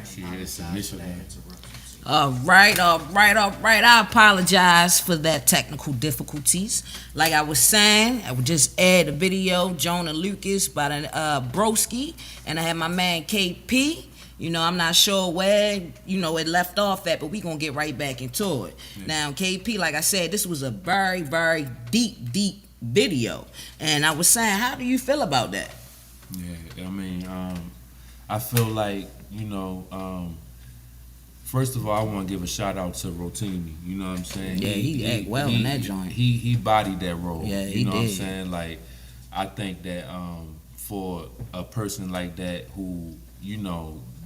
See, it's initial. All right. I apologize for that technical difficulties. Like I was saying, I would just add a video, Jonah Lucas by the Broski, and I had my man KP. I'm not sure where, it left off at, but we gonna get right back into it. Yeah. Now, KP, like I said, this was a very, very deep video. And I was saying, how do you feel about that? Yeah, I mean, I feel like, first of all, I want to give a shout out to Rotimi. You know what I'm saying? Yeah, he act well in that joint. He bodied that role. Yeah, he did. You know what I'm saying? Like, I think that for a person like that who,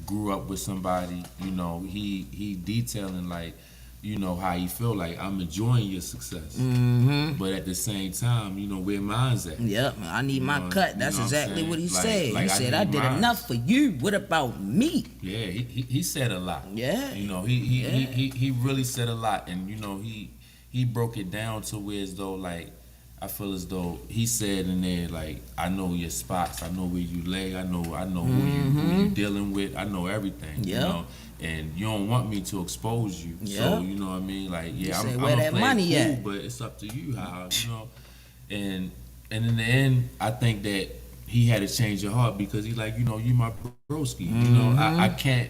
grew up with somebody, he detailing like, how he feel like I'm enjoying your success. Mm-hmm. But at the same time, where mine's at. Yep, I need my cut. That's exactly what he said. He said, I did enough for you. What about me? Yeah, he said a lot. Yeah. He really said a lot. And, he broke it down to where as though, like, I feel as though he said in there, like, I know your spots, I know where you lay, I know who you dealing with, I know everything, and you don't want me to expose you, so you know what I mean, like, yeah, I'm gonna play it cool, but it's up to you how, and in the end, I think that he had to change your heart because he like, you my broski, I can't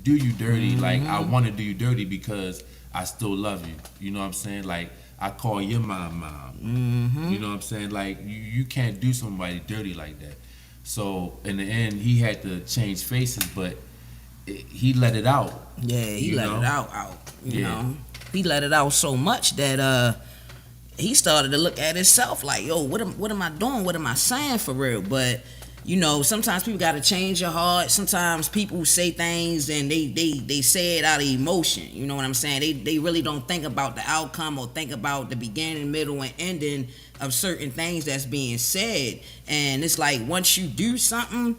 do you dirty, like, I want to do you dirty because I still love you, you know what I'm saying, like, I call your mom. You know what I'm saying? Like, you can't do somebody dirty like that. So, in the end, he had to change faces, but he let it out. Yeah, he let it out. You know? He let it out so much that he started to look at himself like, yo, what am I doing? What am I saying for real? But, sometimes people got to change your heart. Sometimes people say things and they say it out of emotion. You know what I'm saying? They really don't think about the outcome or think about the beginning, middle, and ending of certain things that's being said. And it's like once you do something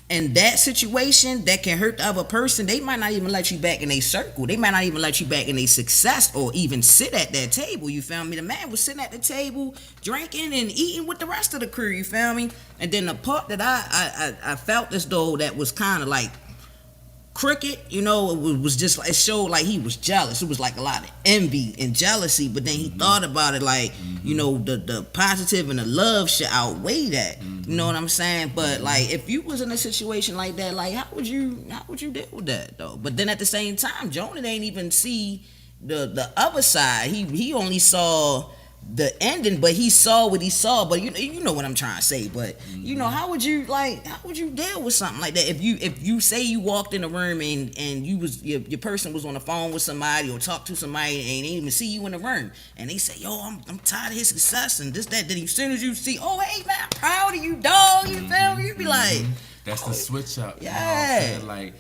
in that situation that can hurt the other person, they might not even let you back in their circle. They might not even let you back in their success or even sit at that table. You feel me? The man was sitting at the table drinking and eating with the rest of the crew. You feel me? And then the part that I felt as though that was kind of like crooked, it was just like, it showed like he was jealous. It was like a lot of envy and jealousy, but then he thought about it like, the positive and the love should outweigh that. You know what I'm saying? But like, if you was in a situation like that, like, how would you deal with that though? But then at the same time, Jonah didn't even see the other side. He only saw the ending, but he saw what he saw. But you know what I'm trying to say. But how would you deal with something like that? If you say you walked in a room and your person was on the phone with somebody or talked to somebody and they didn't even see you in the room, and they say, yo, I'm tired of his success and this, that. Then as soon as you see, oh, hey man, I'm proud of you, dog, you feel me? You be like, that's the switch up. Yeah. You know what I'm saying? Like,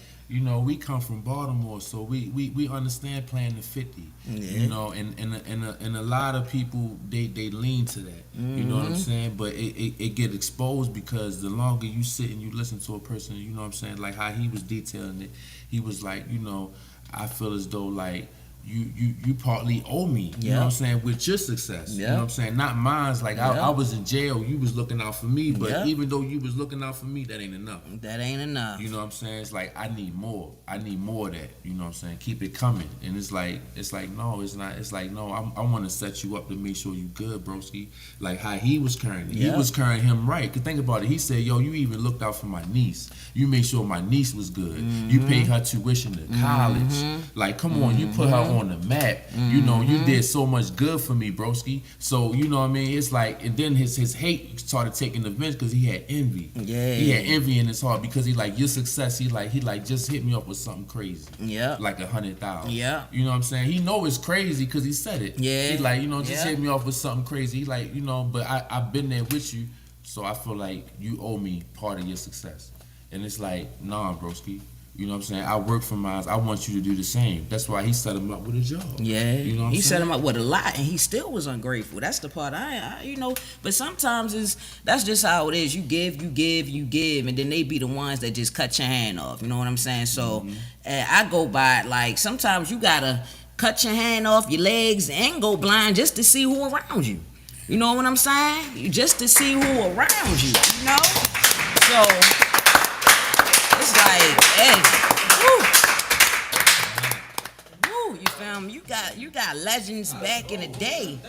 we come from Baltimore, so we understand playing the 50. Yeah. And a lot of people they lean to that. You know what I'm saying? But it get exposed because the longer you sit and you listen to a person, you know what I'm saying, like how he was detailing it, he was like, I feel as though like you partly owe me, you know what I'm saying, with your success. You know what I'm saying? Not mine's. Like I was in jail, you was looking out for me, but even though you was looking out for me, that ain't enough. That ain't enough. You know what I'm saying? It's like I need more. I need more of that. You know what I'm saying? Keep it coming. And it's like no, it's not. It's like no, I want to set you up to make sure you good, broski. Like how he was carrying it. He was carrying him right. Cause think about it. He said, yo, you even looked out for my niece. You made sure my niece was good. You paid her tuition to college. Like, come on, you put her on the map. You did so much good for me, broski. So, you know what I mean? It's like, and then his hate started taking the bench because he had envy. Yeah. He had envy in his heart because he like, your success, he just hit me up with something crazy. Yeah. Like 100,000. Yeah. You know what I'm saying? He know it's crazy because he said it. Yeah. He like, just hit me off with something crazy. He like, but I've been there with you, so I feel like you owe me part of your success. And it's like, nah, broski. You know what I'm saying? I work for mine. I want you to do the same. That's why he set him up with a job. Yeah. You know what I'm he saying? set him up with a lot, and he still was ungrateful. That's the part But sometimes that's just how it is. You give, and then they be the ones that just cut your hand off. You know what I'm saying? So I go by it like sometimes you gotta cut your hand off, your legs, and go blind just to see who around you. You know what I'm saying? Just to see who around you. So. It's like, hey, woo. got legends back in the day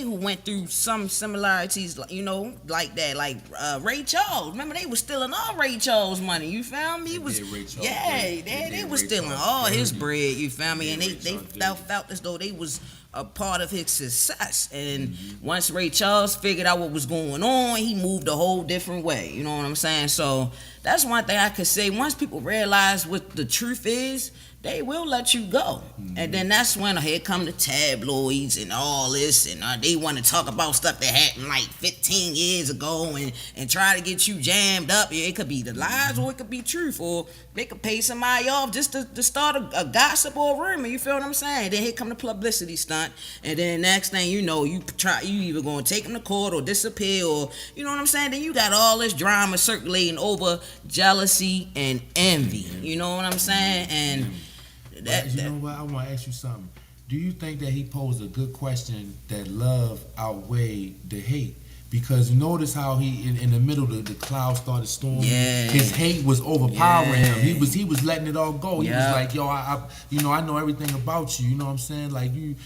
who went through some similarities, like that. Like Ray Charles. Remember, they was stealing all Ray Charles' money. You feel me? They was stealing all his bread. You feel me? And they felt as though they was a part of his success. And once Ray Charles figured out what was going on, he moved a whole different way. You know what I'm saying? So that's one thing I could say. Once people realize what the truth is, they will let you go. And then that's when here come the tabloids and all this, and they want to talk about stuff that happened like 15 years ago and try to get you jammed up. It could be the lies or it could be truth, or they could pay somebody off just to start a gossip or a rumor. You feel what I'm saying? Then here come the publicity stunt, and then next thing you know, you either gonna take them to court or disappear, or you know what I'm saying? Then you got all this drama circulating over jealousy and envy. You know what I'm saying? And you know what? I want to ask you something. Do you think that he posed a good question that love outweighed the hate? Because you notice how he in the middle the clouds started storming. Yeah. His hate was overpowering him. He was letting it all go. He was like, yo, I know everything about you. You know what I'm saying? Like you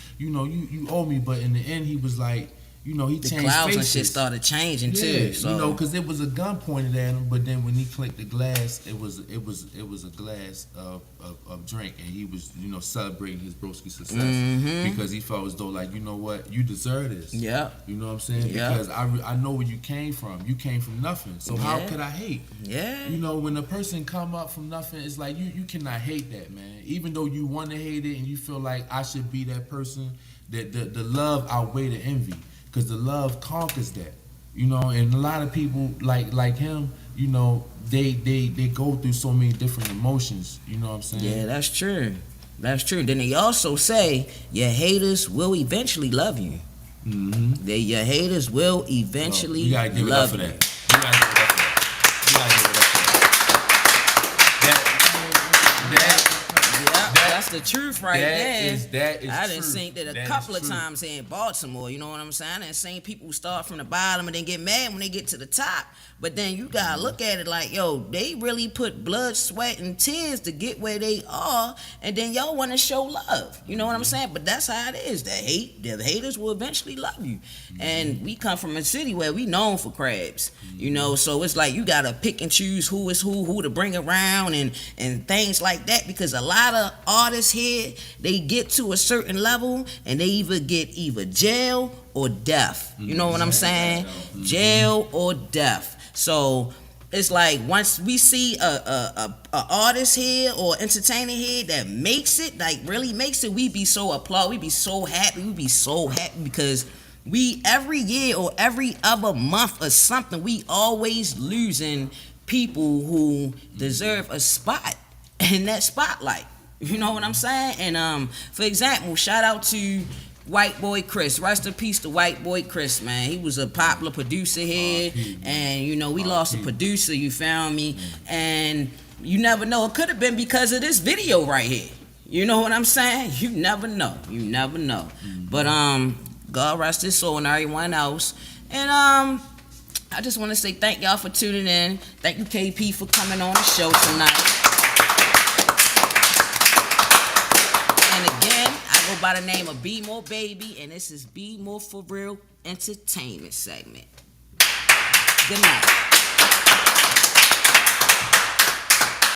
owe me. But in the end, he was like, he changed the clouds faces. And shit started changing too. So. Because it was a gun pointed at him, but then when he clicked the glass, it was a glass of drink, and he was celebrating his broski success because he felt as though like, you know what, you deserve this. Yeah. You know what I'm saying? Yeah. Because I know where you came from. You came from nothing. So how could I hate? Yeah. When a person come up from nothing, it's like you cannot hate that, man. Even though you want to hate it and you feel like I should be that person, that the love outweigh the envy. Because the love conquers that, and a lot of people like him, they go through so many different emotions. You know what I'm saying? Yeah, that's true. That's true. Then they also say your haters will eventually love you. Your haters will eventually you gotta give love it up you. For that. You gotta give it up for that. That's the truth right there. That is I done true. seen that a couple of times here in Baltimore. You know what I'm saying? I done seen people start from the bottom and then get mad when they get to the top. But then you gotta look at it like, yo, they really put blood, sweat, and tears to get where they are, and then y'all want to show love. You know what I'm saying? But that's how it is. The haters will eventually love you. And we come from a city where we known for crabs. So it's like you gotta pick and choose who is who to bring around and things like that, because a lot of artists here, they get to a certain level and they get jail or death. You know what I'm saying? Jail or death. So it's like once we see a artist here or entertainer here that makes it, like really makes it, we be so applaud, we be so happy, because we every year or every other month or something, we always losing people who deserve a spot in that spotlight. You know what I'm saying? And for example, shout out to White Boy Chris. Rest in peace to White Boy Chris, man. He was a popular producer here, and we lost a producer, you found me, and you never know, it could have been because of this video right here. You know what I'm saying? You never know. But God rest his soul and everyone else. And I just want to say thank y'all for tuning in. Thank you, KP, for coming on the show tonight. Go by the name of BMore Baby, and this is BMore4Real Entertainment segment. Good night.